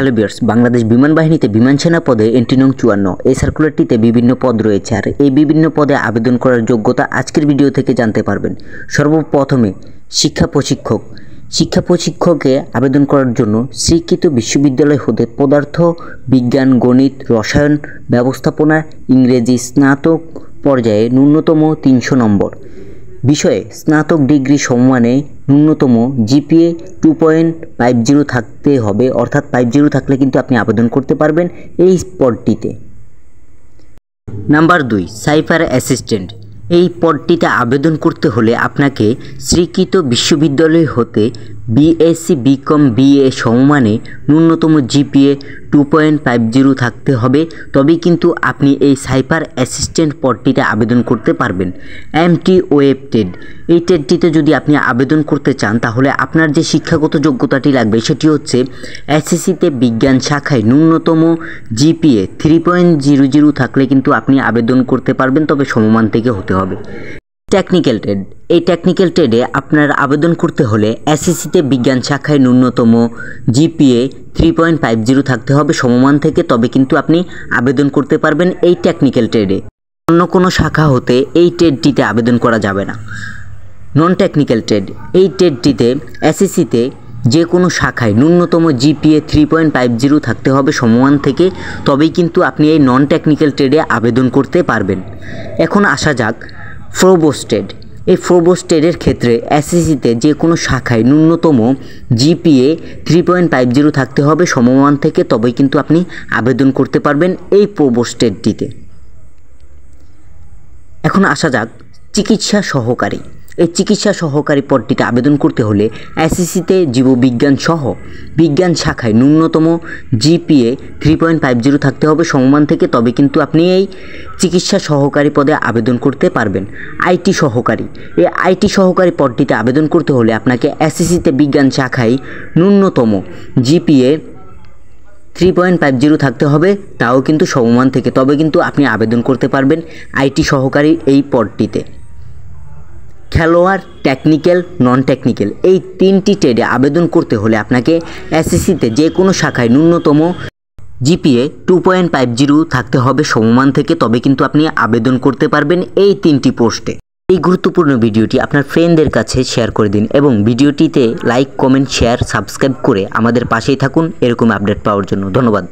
Hello viewers, Bangladesh বিমান বাহিনীতে বিমান সেনা পদে এন্ট্রি নং 54 এই সার্কুলারটিতে বিভিন্ন পদ রয়েছে। আর এই বিভিন্ন পদে আবেদন করার যোগ্যতা আজকের ভিডিও থেকে জানতে পারবেন। সর্বপ্রথমে শিক্ষা প্রশিক্ষকে আবেদন করার জন্য স্বীকৃত বিশ্ববিদ্যালয় হতে পদার্থ বিজ্ঞান, গণিত, রসায়ন, ব্যবস্থাপনা, ইংরেজি স্নাতক পর্যায়ে ন্যূনতম 300 নম্বর বিষয়ে স্নাতক ডিগ্রি সমমানে ন্যূনতম জিপিএ 2.50 থাকতে হবে, অর্থাৎ 50 থাকলে কিন্তু আপনি আবেদন করতে পারবেন এই পদটিতে। Number 2, cipher assistant. এই পদটিতে আবেদন করতে হলে আপনাকে স্বীকৃত বিশ্ববিদ্যালয় হতে বিএসসি বিকম বিএ সমমানে ন্যূনতম জিপিএ 2.50 থাকতে হবে, তবেই কিন্তু আপনি এই সাইফার অ্যাসিস্ট্যান্ট পদটিতে আবেদন করতে পারবেন। এমটি ওয়েব টেড, এই টেডটিতে যদি আপনি আবেদন করতে চান তাহলে আপনার যে শিক্ষাগত যোগ্যতাটি লাগবে সেটি হচ্ছে এসএসসিতে বিজ্ঞান শাখায় ন্যূনতম জিপিএ 3.00 থাকলে কিন্তু আপনি আবেদন করতে পারবেন, তবে সমমান থেকে হতে হবে। টেকনিক্যাল ট্রেড, এই টেকনিক্যাল ট্রেডে আপনার আবেদন করতে হলে এসএসসিতে বিজ্ঞান শাখায় ন্যূনতম জিপিএ 3.50 থাকতে হবে সমমান থেকে, তবে কিন্তু আপনি আবেদন করতে পারবেন এই টেকনিক্যাল ট্রেডে। অন্য কোনো শাখা হতে এই ট্রেডটিতে আবেদন করা যাবে না। নন টেকনিক্যাল ট্রেড, এই ট্রেডটিতে এসএসসিতে যে কোনো শাখায় ন্যূনতম জিপিএ 3.50 থাকতে হবে সমমান থেকে, তবেই কিন্তু আপনি এই নন টেকনিক্যাল ট্রেডে আবেদন করতে পারবেন। এখন আসা যাক প্রোবোস্টেড। এই প্রোবোস্টেডের ক্ষেত্রে এসএসসিতে যে কোনো শাখায় ন্যূনতম জিপিএ 3.50 থাকতে হবে সমমান থেকে, তবেই কিন্তু আপনি আবেদন করতে পারবেন এই প্রোবোস্টেডটিতে। এখন আসা যাক চিকিৎসা সহকারী। এই চিকিৎসা সহকারী পদটিতে আবেদন করতে হলে এসএসসিতে জীববিজ্ঞান সহ বিজ্ঞান শাখায় ন্যূনতম জিপিএ 3.50 থাকতে হবে সমমান থেকে, তবে কিন্তু আপনি এই চিকিৎসা সহকারী পদে আবেদন করতে পারবেন। আইটি সহকারী, এই আইটি সহকারী পদটিতে আবেদন করতে হলে আপনাকে এসএসসিতে বিজ্ঞান শাখায় ন্যূনতম জিপিএ 3.50 থাকতে হবে, তাও কিন্তু সমমান থেকে, তবে কিন্তু আপনি আবেদন করতে পারবেন আইটি সহকারী এই পদটিতে। খেলোয়াড়, টেকনিক্যাল, নন টেকনিক্যাল, এই তিনটি ট্রেডে আবেদন করতে হলে আপনাকে এসএসসিতে যে কোনো শাখায় ন্যূনতম জিপিএ 2.50 থাকতে হবে সমমান থেকে, তবে কিন্তু আপনি আবেদন করতে পারবেন এই তিনটি পোস্টে। এই গুরুত্বপূর্ণ ভিডিওটি আপনার ফ্রেন্ডদের কাছে শেয়ার করে দিন এবং ভিডিওটিতে লাইক, কমেন্ট, শেয়ার, সাবস্ক্রাইব করে আমাদের পাশেই থাকুন এরকম আপডেট পাওয়ার জন্য। ধন্যবাদ।